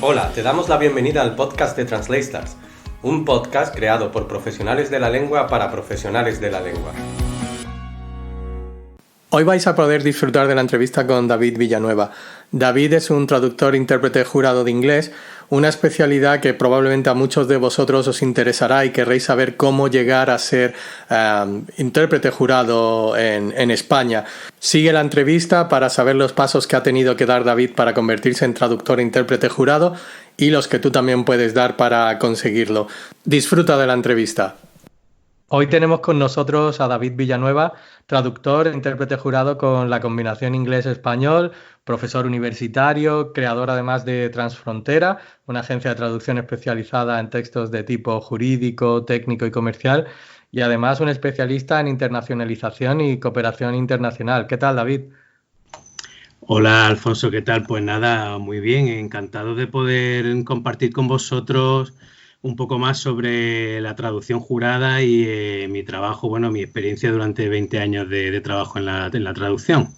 Hola, te damos la bienvenida al podcast de Translators, un podcast creado por profesionales de la lengua para profesionales de la lengua. Hoy vais a poder disfrutar de la entrevista con David Villanueva. David es un traductor e intérprete jurado de inglés, una especialidad que probablemente a muchos de vosotros os interesará y querréis saber cómo llegar a ser intérprete jurado en España. Sigue la entrevista para saber los pasos que ha tenido que dar David para convertirse en traductor e intérprete jurado y los que tú también puedes dar para conseguirlo. Disfruta de la entrevista. Hoy tenemos con nosotros a David Villanueva, traductor e intérprete jurado con la combinación inglés-español, profesor universitario, creador además de Transfrontera, una agencia de traducción especializada en textos de tipo jurídico, técnico y comercial, y además un especialista en internacionalización y cooperación internacional. ¿Qué tal, David? Hola, Alfonso, ¿qué tal? Pues nada, muy bien, encantado de poder compartir con vosotros un poco más sobre la traducción jurada y mi trabajo, bueno, mi experiencia durante 20 años de trabajo en la traducción.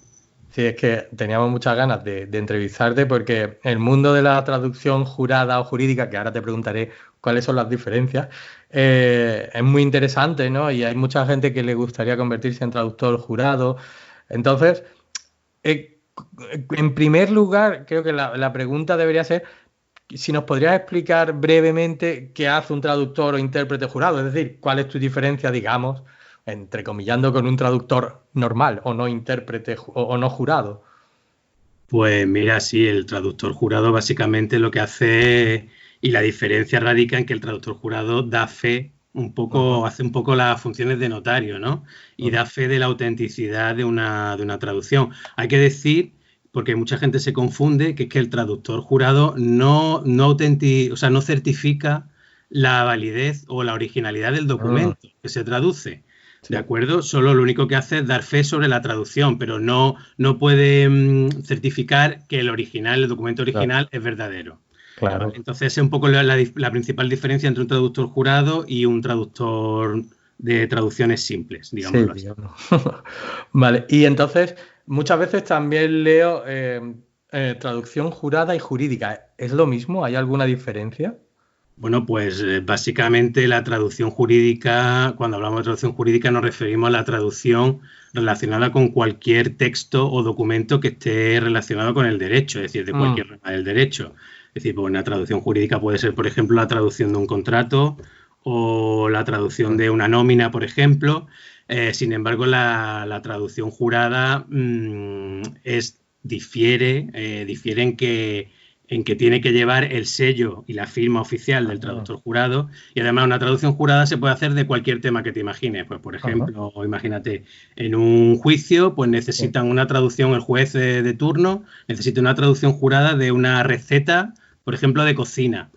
Sí, es que teníamos muchas ganas de entrevistarte porque el mundo de la traducción jurada o jurídica, que ahora te preguntaré cuáles son las diferencias, es muy interesante, ¿no? Y hay mucha gente que le gustaría convertirse en traductor jurado. Entonces, en primer lugar, creo que la pregunta debería ser si nos podrías explicar brevemente qué hace un traductor o intérprete jurado, es decir, cuál es tu diferencia, digamos, entrecomillando con un traductor normal o no intérprete o no jurado. Pues mira, sí, el traductor jurado básicamente lo que hace, y la diferencia radica en que el traductor jurado da fe un poco, hace un poco las funciones de notario, ¿no? Y da fe de la autenticidad de una traducción. Hay que decir, porque mucha gente se confunde, que es que el traductor jurado no certifica la validez o la originalidad del documento que se traduce. ¿De acuerdo? Solo lo único que hace es dar fe sobre la traducción, pero no puede certificar que el documento original es verdadero. Claro. Entonces es un poco la principal diferencia entre un traductor jurado y un traductor de traducciones simples, digámoslo así. Vale, y entonces muchas veces también leo traducción jurada y jurídica. ¿Es lo mismo? ¿Hay alguna diferencia? Bueno, pues básicamente la traducción jurídica, cuando hablamos de traducción jurídica nos referimos a la traducción relacionada con cualquier texto o documento que esté relacionado con el derecho, es decir, de cualquier rama del derecho. Es decir, pues una traducción jurídica puede ser, por ejemplo, la traducción de un contrato o la traducción de una nómina, por ejemplo. Sin embargo, la traducción jurada difiere en que tiene que llevar el sello y la firma oficial del traductor jurado, y además una traducción jurada se puede hacer de cualquier tema que te imagines. Pues, por ejemplo, imagínate, en un juicio, pues necesitan una traducción, el juez de turno necesita una traducción jurada de una receta, por ejemplo, de cocina.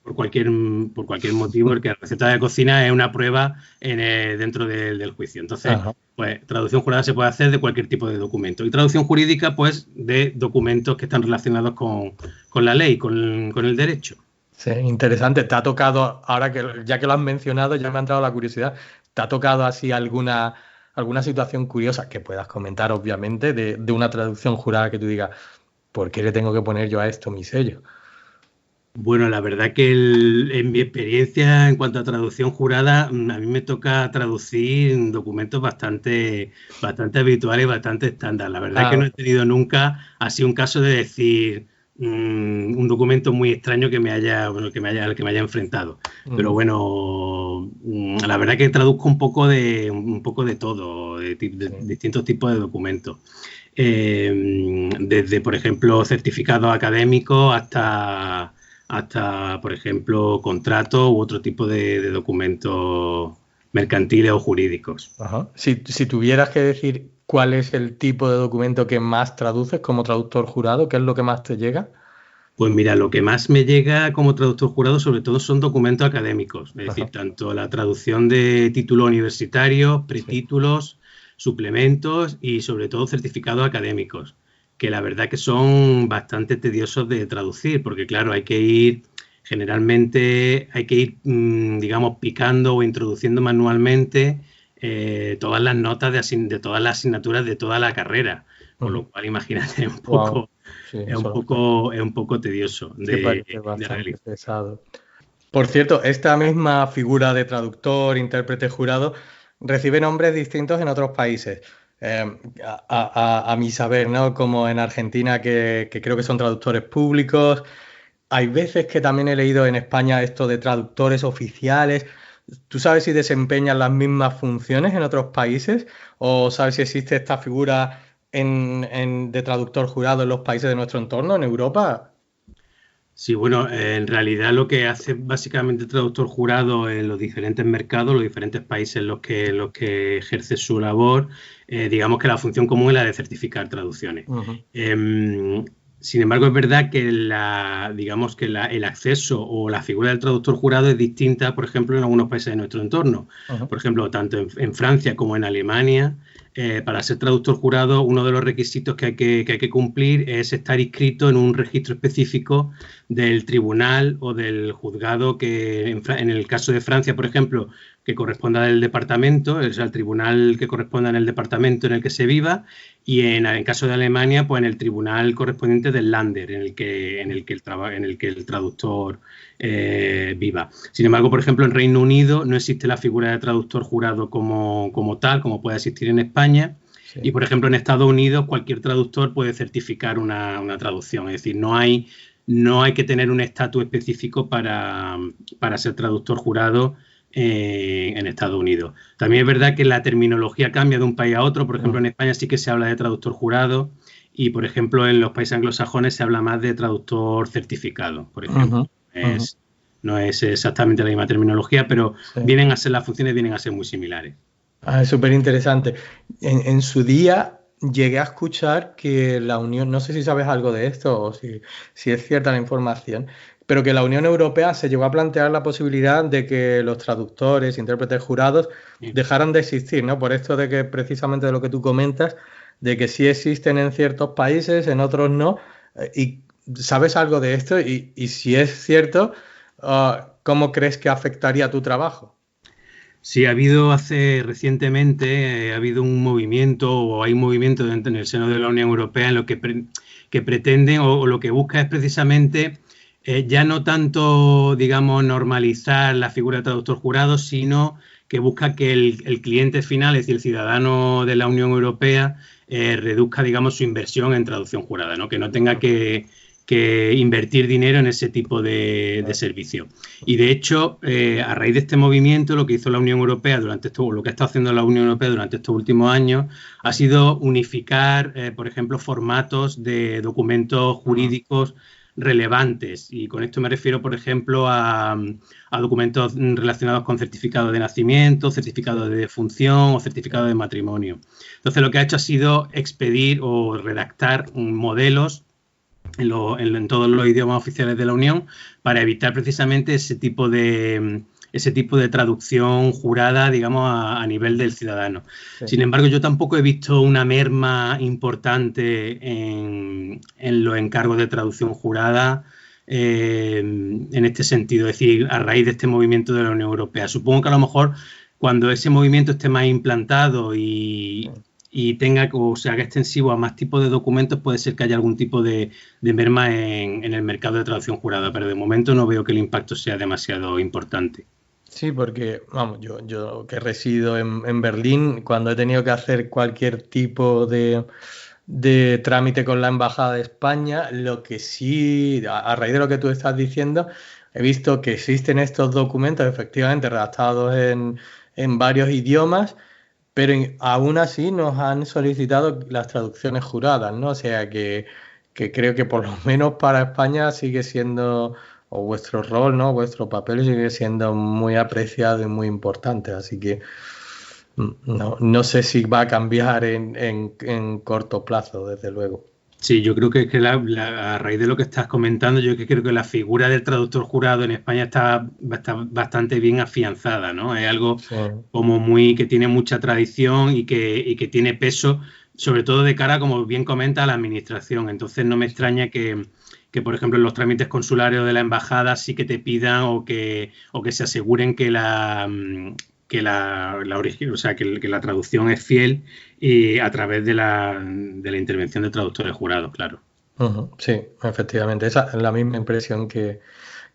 Por cualquier motivo, porque la receta de cocina es una prueba dentro del juicio. Entonces, pues traducción jurada se puede hacer de cualquier tipo de documento. Y traducción jurídica, pues, de documentos que están relacionados con la ley, con el derecho. Sí, interesante. ¿Te ha tocado, ahora que ya que lo has mencionado, ya me ha entrado la curiosidad, ¿te ha tocado así alguna situación curiosa que puedas comentar, obviamente, de una traducción jurada que tú digas, ¿por qué le tengo que poner yo a esto mi sello? Bueno, la verdad que en mi experiencia en cuanto a traducción jurada, a mí me toca traducir documentos bastante habituales y bastante estándar. La verdad que no he tenido nunca así un caso de decir un documento muy extraño que me haya enfrentado. Pero bueno, la verdad que traduzco un poco de todo, de distintos tipos de documentos. Desde, por ejemplo, certificados académicos hasta, por ejemplo, contratos u otro tipo de documentos mercantiles o jurídicos. Si tuvieras que decir cuál es el tipo de documento que más traduces como traductor jurado, ¿qué es lo que más te llega? Pues mira, lo que más me llega como traductor jurado sobre todo son documentos académicos, es decir, tanto la traducción de títulos universitarios, pretítulos, suplementos y sobre todo certificados académicos, que la verdad que son bastante tediosos de traducir, porque claro, generalmente hay que ir, digamos, picando o introduciendo manualmente todas las notas de todas las asignaturas de toda la carrera, con lo cual imagínate, Wow. Sí, es un poco tedioso que parece de bastante realizar. pesado. Por cierto, esta misma figura de traductor, intérprete, jurado, recibe nombres distintos en otros países. A mi saber, ¿no? Como en Argentina, que creo que son traductores públicos. Hay veces que también he leído en España esto de traductores oficiales. ¿Tú sabes si desempeñan las mismas funciones en otros países? ¿O sabes si existe esta figura de traductor jurado en los países de nuestro entorno, en Europa? Sí, bueno, en realidad lo que hace básicamente el traductor jurado en los diferentes mercados, los diferentes países en los que ejerce su labor, digamos que la función común es la de certificar traducciones. Ujú, Sin embargo, es verdad que digamos que el acceso o la figura del traductor jurado es distinta, por ejemplo, en algunos países de nuestro entorno. ujú. Por ejemplo, tanto en Francia como en Alemania, para ser traductor jurado, uno de los requisitos que hay que cumplir es estar inscrito en un registro específico del tribunal o del juzgado que, en el caso de Francia, por ejemplo, que corresponda del departamento, o sea, el tribunal que corresponda en el departamento en el que se viva, y en caso de Alemania, pues en el tribunal correspondiente del Länder, en el que el traductor viva. Sin embargo, por ejemplo, en Reino Unido no existe la figura de traductor jurado como tal, como puede existir en España. Sí. Y, por ejemplo, en Estados Unidos cualquier traductor puede certificar una traducción. Es decir, no hay que tener un estatus específico para ser traductor jurado en Estados Unidos. También es verdad que la terminología cambia de un país a otro. Por ejemplo, en España sí que se habla de traductor jurado y, por ejemplo, en los países anglosajones se habla más de traductor certificado, por ejemplo. No es exactamente la misma terminología, pero Sí. las funciones vienen a ser muy similares. Es súper interesante. En su día llegué a escuchar que la Unión, no sé si sabes algo de esto o si es cierta la información, pero que la Unión Europea se llegó a plantear la posibilidad de que los traductores, intérpretes jurados dejaran de existir, ¿no? Por esto de que precisamente de lo que tú comentas, de que sí existen en ciertos países, en otros no. ¿Y sabes algo de esto? Y si es cierto, ¿cómo crees que afectaría tu trabajo? Sí, recientemente ha habido un movimiento o hay un movimiento en el seno de la Unión Europea en lo que pretenden o lo que busca es precisamente ya no tanto, digamos, normalizar la figura de traductor jurado, sino que busca que el cliente final, es decir, el ciudadano de la Unión Europea, reduzca, digamos, su inversión en traducción jurada, ¿no? Que no tenga que invertir dinero en ese tipo de servicio. Y de hecho, a raíz de este movimiento, lo que hizo la Unión Europea lo que ha estado haciendo la Unión Europea durante estos últimos años ha sido unificar, por ejemplo, formatos de documentos jurídicos relevantes. Y con esto me refiero, por ejemplo, a documentos relacionados con certificado de nacimiento, certificado de defunción o certificado de matrimonio. Entonces, lo que ha hecho ha sido expedir o redactar modelos en todos los idiomas oficiales de la Unión para evitar precisamente ese tipo de traducción jurada, digamos, a nivel del ciudadano. Sí. Sin embargo, yo tampoco he visto una merma importante en los encargos de traducción jurada en este sentido, es decir, a raíz de este movimiento de la Unión Europea. Supongo que a lo mejor cuando ese movimiento esté más implantado y tenga o se haga extensivo a más tipos de documentos, puede ser que haya algún tipo de merma en el mercado de traducción jurada, pero de momento no veo que el impacto sea demasiado importante. Sí, porque, vamos, yo que resido en Berlín, cuando he tenido que hacer cualquier tipo de trámite con la Embajada de España, lo que sí, a raíz de lo que tú estás diciendo, he visto que existen estos documentos efectivamente redactados en varios idiomas, pero aún así nos han solicitado las traducciones juradas, ¿no? O sea que creo que por lo menos para España sigue siendo, o vuestro rol, ¿no? Vuestro papel sigue siendo muy apreciado y muy importante. Así que no sé si va a cambiar en corto plazo, desde luego. Sí, yo creo que a raíz de lo que estás comentando, yo creo que la figura del traductor jurado en España está bastante bien afianzada, ¿no? Es algo como que tiene mucha tradición y que tiene peso, sobre todo de cara, como bien comenta, a la administración. Entonces no me extraña que por ejemplo, en los trámites consulares de la embajada sí que te pidan o que se aseguren que o sea, que la traducción es fiel y a través de la intervención de traductores jurados, claro. Sí, efectivamente, esa es la misma impresión que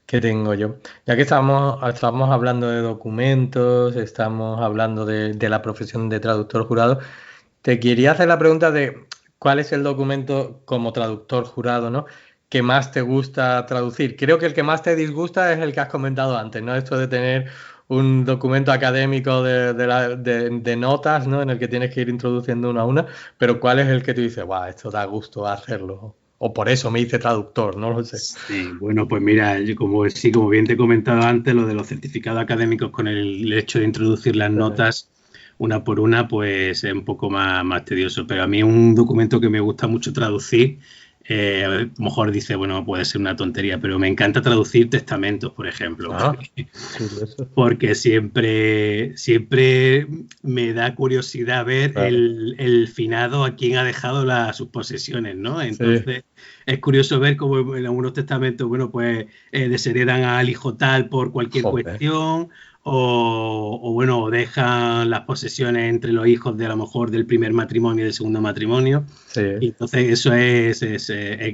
tengo yo. Ya que estamos hablando de documentos, estamos hablando de la profesión de traductor jurado, te quería hacer la pregunta de cuál es el documento como traductor jurado, ¿no?, que más te gusta traducir. Creo que el que más te disgusta es el que has comentado antes, ¿no? Esto de tener un documento académico de notas, ¿no?, en el que tienes que ir introduciendo una a una, pero ¿cuál es el que tú dices, guau, esto da gusto hacerlo? O por eso me hice traductor, no lo sé. Sí, bueno, pues mira, como bien te he comentado antes, lo de los certificados académicos con el hecho de introducir las notas una por una, pues es un poco más tedioso. Pero a mí un documento que me gusta mucho traducir, a lo mejor dice, bueno, puede ser una tontería, pero me encanta traducir testamentos, por ejemplo. Porque siempre me da curiosidad ver el finado a quien ha dejado sus posesiones, ¿no? Entonces, es curioso ver cómo en algunos testamentos, bueno, pues desheredan al hijo tal por cualquier cuestión. O bueno, dejan las posesiones entre los hijos de a lo mejor del primer matrimonio y del segundo matrimonio. Y entonces eso es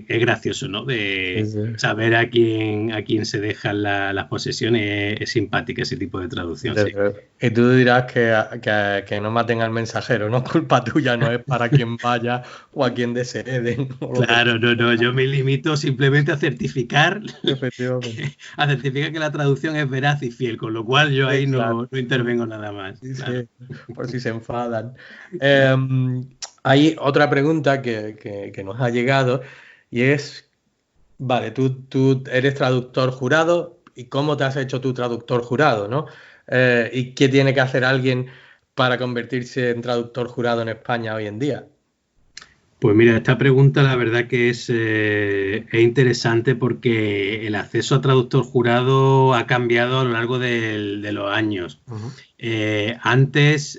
gracioso, ¿no? De saber a quién se dejan las posesiones. Es simpática ese tipo de traducción. Sí. Y tú dirás que no maten al mensajero, no es culpa tuya, no es para quien vaya o a quien deshereden. Claro, no, yo me limito simplemente a certificar que la traducción es veraz y fiel, con lo cual yo ahí no intervengo nada más. Claro. Por si se enfadan. Hay otra pregunta que nos ha llegado y es, vale, tú eres traductor jurado, ¿y cómo te has hecho tu traductor jurado, no? ¿Y qué tiene que hacer alguien para convertirse en traductor jurado en España hoy en día? Pues mira, esta pregunta la verdad que es interesante porque el acceso a traductor jurado ha cambiado a lo largo de los años. Antes,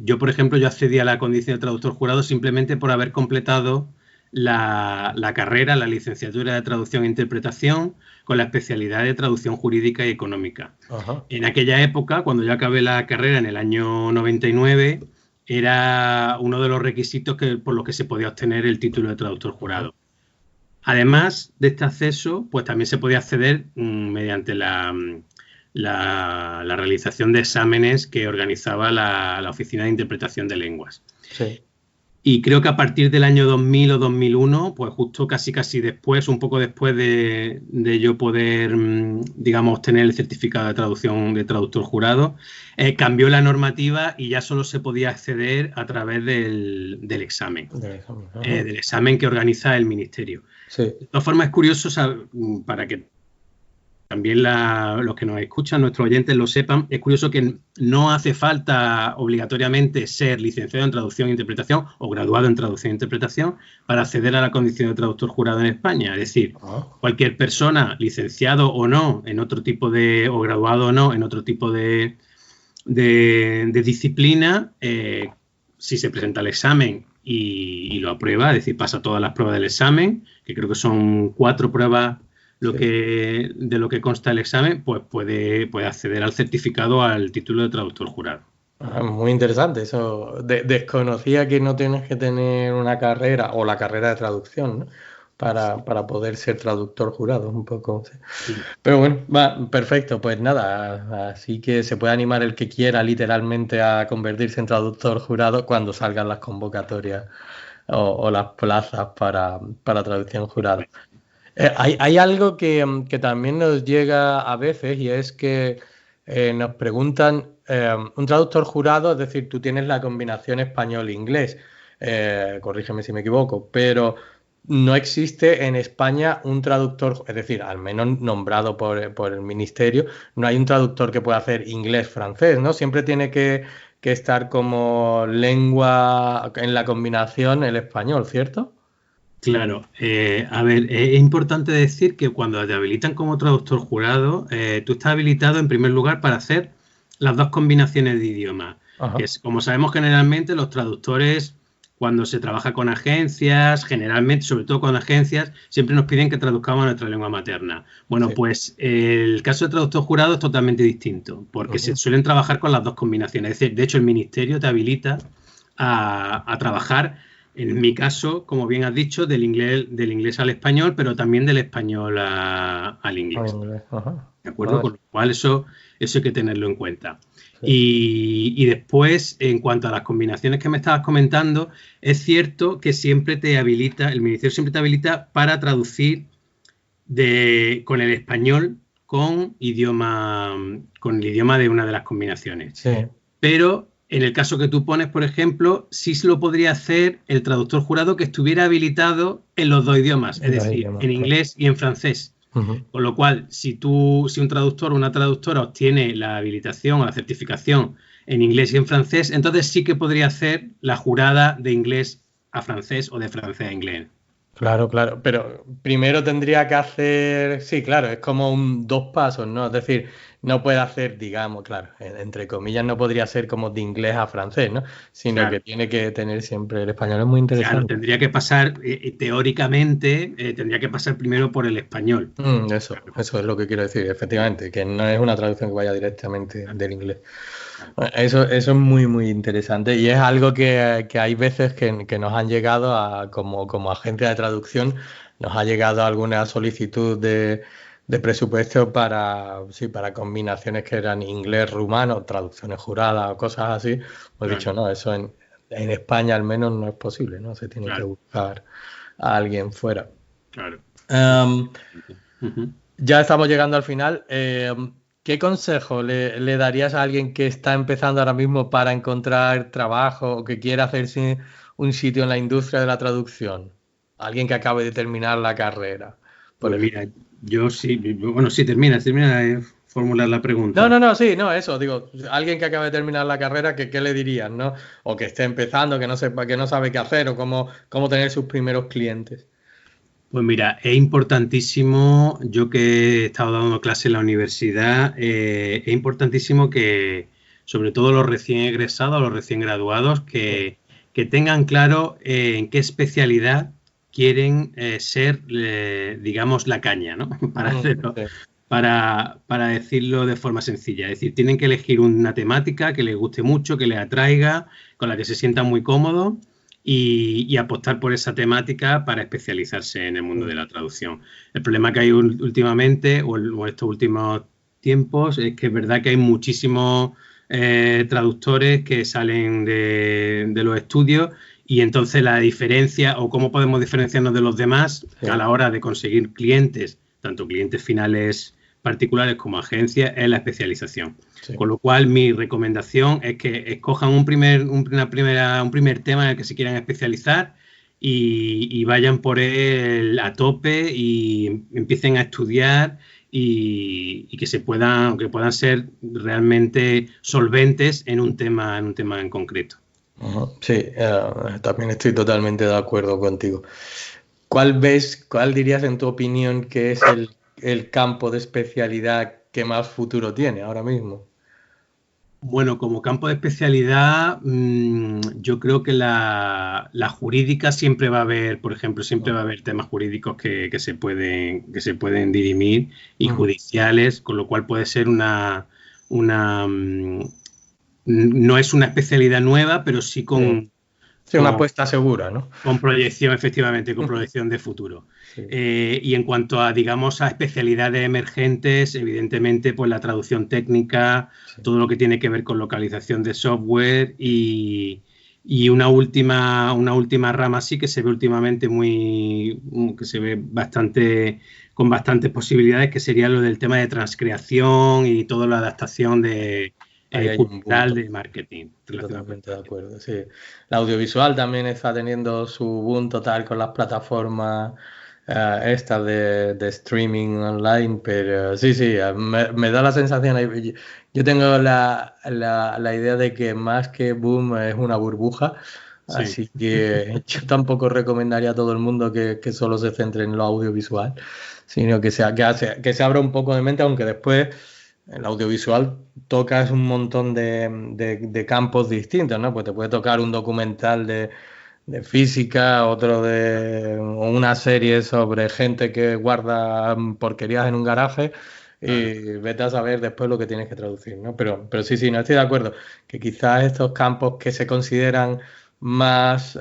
yo por ejemplo, yo accedí a la condición de traductor jurado simplemente por haber completado la carrera, la licenciatura de traducción e interpretación con la especialidad de traducción jurídica y económica. En aquella época, cuando yo acabé la carrera en el año 99, era uno de los requisitos por los que se podía obtener el título de traductor jurado. Además de este acceso, pues también se podía acceder mediante la realización de exámenes que organizaba la Oficina de Interpretación de Lenguas. Sí. Y creo que a partir del año 2000 o 2001, pues justo casi después, un poco después de yo poder, digamos, obtener el certificado de traducción de traductor jurado, cambió la normativa y ya solo se podía acceder a través del examen. Del examen que organiza el Ministerio. Sí. De todas formas, es curioso para que también los que nos escuchan, nuestros oyentes lo sepan, es curioso que no hace falta obligatoriamente ser licenciado en traducción e interpretación o graduado en traducción e interpretación para acceder a la condición de traductor jurado en España. Es decir, cualquier persona, licenciado o no en otro tipo o graduado o no en otro tipo de disciplina, si se presenta al examen y lo aprueba, es decir, pasa todas las pruebas del examen, que creo que son 4 pruebas de lo que consta el examen, pues puede acceder al certificado, al título de traductor jurado. Muy interesante eso. Desconocía que no tienes que tener una carrera o la carrera de traducción, ¿no?, para poder ser traductor jurado, un poco. Sí. Pero bueno, perfecto, pues nada, así que se puede animar el que quiera literalmente a convertirse en traductor jurado cuando salgan las convocatorias o las plazas para traducción jurada. Hay algo que también nos llega a veces y es que nos preguntan, un traductor jurado, es decir, tú tienes la combinación español-inglés, corrígeme si me equivoco, pero no existe en España un traductor, es decir, al menos nombrado por el Ministerio, no hay un traductor que pueda hacer inglés-francés, ¿no? Siempre tiene que estar como lengua en la combinación el español, ¿cierto? Claro, a ver, es importante decir que cuando te habilitan como traductor jurado, tú estás habilitado en primer lugar para hacer las dos combinaciones de idioma. Que es, como sabemos generalmente, los traductores cuando se trabaja con agencias, generalmente, sobre todo con agencias, siempre nos piden que traduzcamos a nuestra lengua materna. Bueno, pues el caso de traductor jurado es totalmente distinto, porque se suelen trabajar con las dos combinaciones. Es decir, de hecho, el ministerio te habilita a trabajar, en mi caso, como bien has dicho, del inglés al español, pero también del español al inglés. ¿De acuerdo? Con lo cual eso hay que tenerlo en cuenta. Sí. Y después, en cuanto a las combinaciones que me estabas comentando, es cierto que siempre te habilita, el ministerio siempre te habilita para traducir con el español con el idioma de una de las combinaciones. Sí. Pero en el caso que tú pones, por ejemplo, sí se lo podría hacer el traductor jurado que estuviera habilitado en los dos idiomas, es decir, en inglés y en francés. Con lo cual, si un traductor o una traductora obtiene la habilitación o la certificación en inglés y en francés, entonces sí que podría hacer la jurada de inglés a francés o de francés a inglés. Claro, pero primero tendría que hacer, sí, claro, es como dos pasos, ¿no? Es decir, no puede hacer, digamos, claro, entre comillas, no podría ser como de inglés a francés, ¿no? Sino que tiene que tener siempre el español, es muy interesante. Claro, tendría que pasar, teóricamente, tendría que pasar primero por el español. Eso es lo que quiero decir, efectivamente, que no es una traducción que vaya directamente del inglés. Eso es muy, muy interesante y es algo que hay veces que nos han llegado como agencia de traducción, nos ha llegado alguna solicitud de presupuesto para combinaciones que eran inglés-rumano, traducciones juradas o cosas así. Pues dicho, no, eso en España al menos no es posible, ¿no? Se tiene que buscar a alguien fuera. Claro. Ya estamos llegando al final. ¿Qué consejo le darías a alguien que está empezando ahora mismo para encontrar trabajo o que quiera hacerse un sitio en la industria de la traducción? Alguien que acabe de terminar la carrera. Pues mira, yo sí, bueno, sí, termina de formular la pregunta. No, eso, digo, alguien que acabe de terminar la carrera, ¿qué le dirías, no? O que esté empezando, que no sabe qué hacer o cómo tener sus primeros clientes. Pues mira, es importantísimo, yo que he estado dando clase en la universidad, es importantísimo que, sobre todo los recién egresados, los recién graduados, que tengan claro en qué especialidad quieren ser, digamos, la caña, ¿no? Para decirlo de forma sencilla. Es decir, tienen que elegir una temática que les guste mucho, que les atraiga, con la que se sientan muy cómodos. Y apostar por esa temática para especializarse en el mundo de la traducción. El problema que hay últimamente, o en estos últimos tiempos, es que es verdad que hay muchísimos traductores que salen de los estudios y entonces la diferencia, o cómo podemos diferenciarnos de los demás a la hora de conseguir clientes, tanto clientes finales particulares como agencias, es la especialización. Sí. Con lo cual, mi recomendación es que escojan un primer tema en el que se quieran especializar y vayan por él a tope y empiecen a estudiar y que puedan ser realmente solventes en un tema en concreto. Sí, también estoy totalmente de acuerdo contigo. ¿Cuál dirías en tu opinión que es el campo de especialidad que más futuro tiene ahora mismo? Bueno, como campo de especialidad, yo creo que la jurídica siempre va a haber, por ejemplo, va a haber temas jurídicos que se pueden dirimir y judiciales, con lo cual puede ser no es una especialidad nueva, pero sí con... Sí, una apuesta segura, ¿no? Con proyección, efectivamente, con proyección de futuro. Sí. Y en cuanto a, digamos, a especialidades emergentes, evidentemente, pues la traducción técnica, todo lo que tiene que ver con localización de software y una última rama sí que se ve últimamente con bastantes posibilidades, que sería lo del tema de transcreación y toda la adaptación cultural de marketing. Totalmente de acuerdo, sí. La audiovisual también está teniendo su boom total con las plataformas estas de streaming online, pero sí, me da la sensación, yo tengo la idea de que más que boom es una burbuja, así que yo tampoco recomendaría a todo el mundo que solo se centre en lo audiovisual, sino que se abra un poco de mente, aunque después el audiovisual tocas un montón de campos distintos, ¿no? Pues te puede tocar un documental de de física, otro de una serie sobre gente que guarda porquerías en un garaje Claro. y vete a saber después lo que tienes que traducir, ¿no? Pero sí, no estoy de acuerdo, que quizás estos campos que se consideran más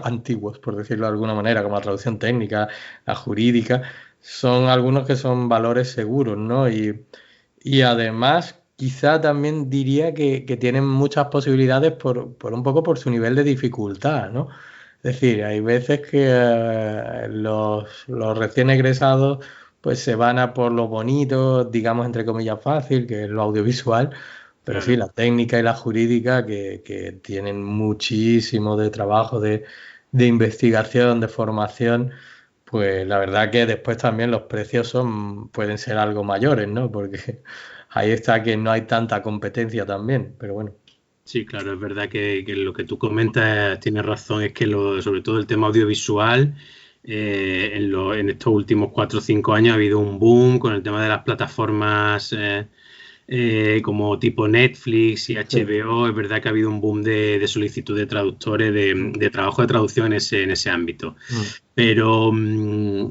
antiguos, por decirlo de alguna manera, como la traducción técnica, la jurídica, son algunos que son valores seguros, ¿no? Y además, quizá también diría que tienen muchas posibilidades por un poco por su nivel de dificultad, ¿no? Es decir, hay veces que los recién egresados pues se van a por lo bonito, digamos entre comillas fácil, que es lo audiovisual, pero sí, Claro. la técnica y la jurídica que tienen muchísimo de trabajo, de investigación, de formación, pues la verdad que después también los precios pueden ser algo mayores, ¿no? Porque ahí está que no hay tanta competencia también, pero bueno. Sí, claro, es verdad que lo que tú comentas tienes razón, es que sobre todo el tema audiovisual, en estos últimos 4 o 5 años ha habido un boom con el tema de las plataformas como tipo Netflix y Sí. HBO. Es verdad que ha habido un boom de solicitud de traductores, de trabajo de traducción en ese ámbito. Mm. Pero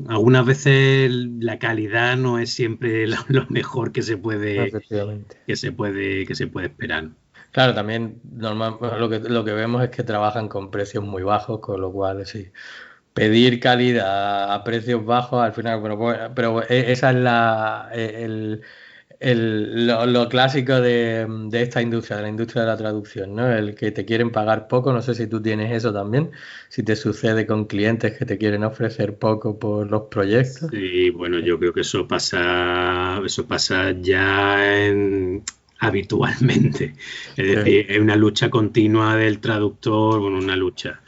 algunas veces la calidad no es siempre lo mejor Efectivamente. que se puede esperar. Claro, también normal, bueno, lo que vemos es que trabajan con precios muy bajos, con lo cual sí. Pedir calidad a precios bajos, al final, pero esa es lo clásico de esta industria, de la industria de la traducción, ¿no? El que te quieren pagar poco, no sé si tú tienes eso también, si te sucede con clientes que te quieren ofrecer poco por los proyectos. Sí, bueno, yo creo que eso pasa ya habitualmente. Es Sí, decir, es una lucha continua del traductor, bueno, una lucha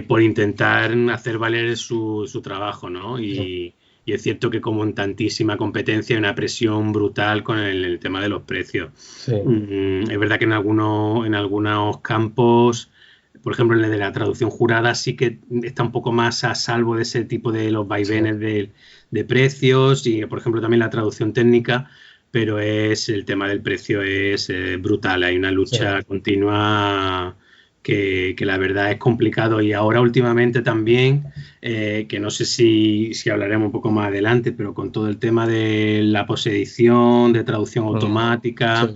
por intentar hacer valer su trabajo, ¿no? Y es cierto que como en tantísima competencia hay una presión brutal con el tema de los precios. sí, Es verdad que en algunos campos, por ejemplo, en el de la traducción jurada, sí que está un poco más a salvo de ese tipo de los sí, vaivenes de precios y, por ejemplo, también la traducción técnica, pero el tema del precio es brutal. Hay una sí. lucha continua que la verdad es complicado. Y ahora últimamente también, que no sé si hablaremos un poco más adelante, pero con todo el tema de la posedición, de traducción Mm, automática, sí,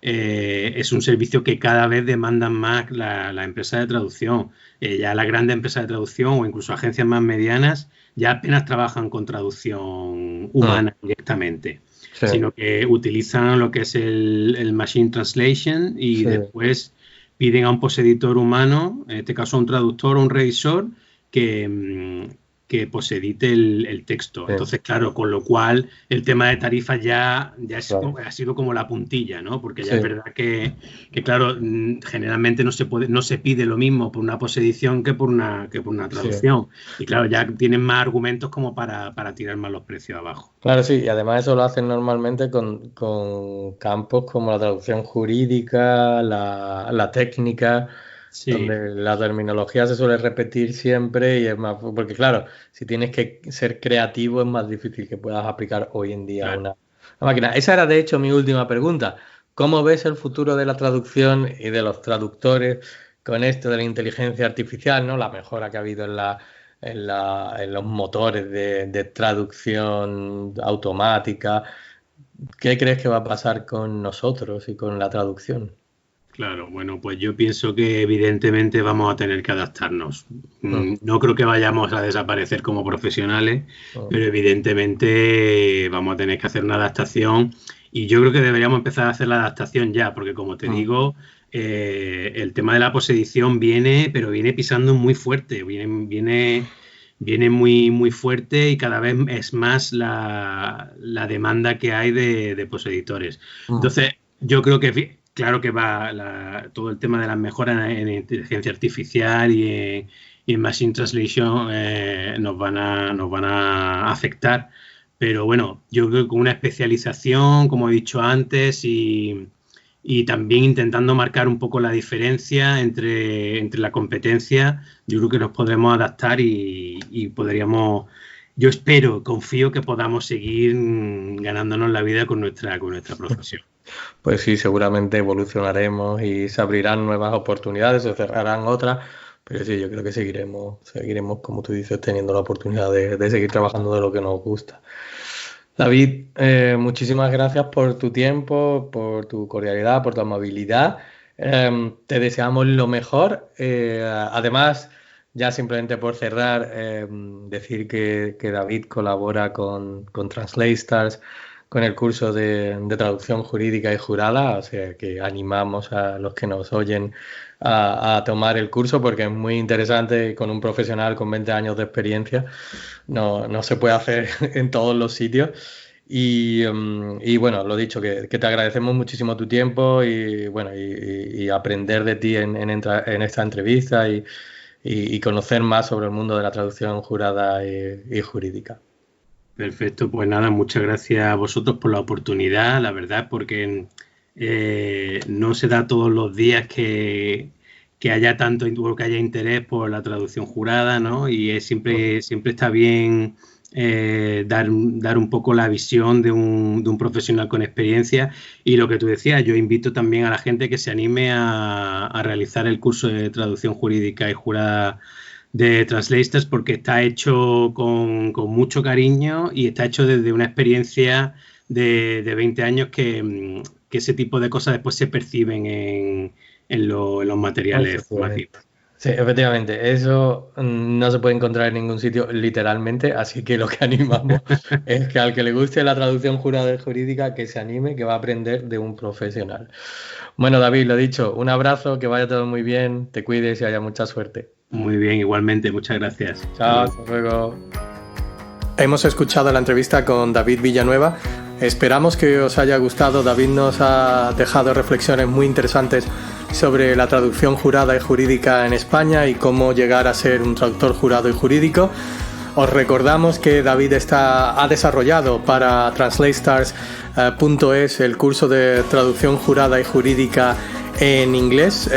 es un servicio que cada vez demandan más la empresa de traducción. Ya las grandes empresas de traducción o incluso agencias más medianas ya apenas trabajan con traducción mm, humana directamente, sí, sino que utilizan lo que es el Machine Translation y sí, después piden a un poseditor humano, en este caso a un traductor o un revisor, que, que posedite el texto. sí, Entonces, claro, con lo cual el tema de tarifas ya claro. ha sido como la puntilla, ¿no? Porque ya Sí. es verdad que claro, generalmente no se pide lo mismo por una posedición que por una Sí, traducción. Y claro, ya tienen más argumentos como para tirar más los precios abajo. claro, sí, y además eso lo hacen normalmente con campos como la traducción jurídica, la técnica, Sí, donde la terminología se suele repetir siempre y es más, porque claro, si tienes que ser creativo es más difícil que puedas aplicar hoy en día claro. una máquina. Esa era de hecho mi última pregunta. ¿Cómo ves el futuro de la traducción y de los traductores con esto de la inteligencia artificial, ¿no? La mejora que ha habido en los motores de traducción automática. ¿Qué crees que va a pasar con nosotros y con la traducción? Claro, bueno, pues yo pienso que evidentemente vamos a tener que adaptarnos. Mm, No creo que vayamos a desaparecer como profesionales, mm, pero evidentemente vamos a tener que hacer una adaptación y yo creo que deberíamos empezar a hacer la adaptación ya, porque como te mm, digo, el tema de la posedición viene, pero viene pisando muy fuerte, viene muy, muy fuerte y cada vez es más la demanda que hay de poseditores. mm. Entonces, yo creo que claro que todo el tema de las mejoras en inteligencia artificial y en Machine Translation nos van a afectar. Pero bueno, yo creo que con una especialización, como he dicho antes, y también intentando marcar un poco la diferencia entre la competencia, yo creo que nos podremos adaptar y podríamos, yo espero, confío que podamos seguir ganándonos la vida con nuestra profesión. Pues sí, seguramente evolucionaremos y se abrirán nuevas oportunidades, se cerrarán otras, Pero sí, yo creo que seguiremos, como tú dices, teniendo la oportunidad de seguir trabajando de lo que nos gusta. David, muchísimas gracias por tu tiempo, por tu cordialidad, por tu amabilidad. Te deseamos lo mejor. Además, ya simplemente por cerrar, decir que David colabora con Translate Stars, con el curso de traducción jurídica y jurada, o sea que animamos a los que nos oyen a tomar el curso porque es muy interesante y con un profesional con 20 años de experiencia no se puede hacer en todos los sitios. Y bueno, lo dicho, que te agradecemos muchísimo tu tiempo y bueno, y aprender de ti en esta entrevista y conocer más sobre el mundo de la traducción jurada y jurídica. Perfecto, pues nada, muchas gracias a vosotros por la oportunidad, la verdad, porque no se da todos los días que haya tanto, que haya interés por la traducción jurada, ¿no? Y siempre está bien dar un poco la visión de un profesional con experiencia. Y lo que tú decías, yo invito también a la gente que se anime a realizar el curso de traducción jurídica y jurada de Translators, porque está hecho con mucho cariño y está hecho desde una experiencia de 20 años que ese tipo de cosas después se perciben en los materiales formativos. Sí, efectivamente, eso no se puede encontrar en ningún sitio literalmente, así que lo que animamos es que al que le guste la traducción jurada y jurídica, que se anime, que va a aprender de un profesional. Bueno, David, lo dicho, un abrazo, que vaya todo muy bien, te cuides y haya mucha suerte. Muy bien, igualmente, muchas gracias. Chao, hasta luego. Hemos escuchado la entrevista con David Villanueva. Esperamos que os haya gustado. David nos ha dejado reflexiones muy interesantes sobre la traducción jurada y jurídica en España y cómo llegar a ser un traductor jurado y jurídico. Os recordamos que David ha desarrollado para translatestars.es el curso de traducción jurada y jurídica en inglés,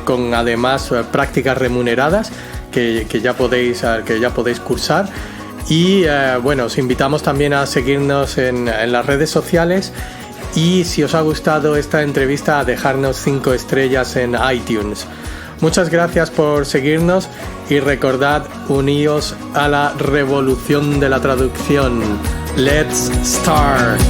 con además prácticas remuneradas que ya podéis cursar. Y bueno, os invitamos también a seguirnos en las redes sociales y si os ha gustado esta entrevista a dejarnos 5 estrellas en iTunes. Muchas gracias por seguirnos y recordad, uníos a la revolución de la traducción. Let's start!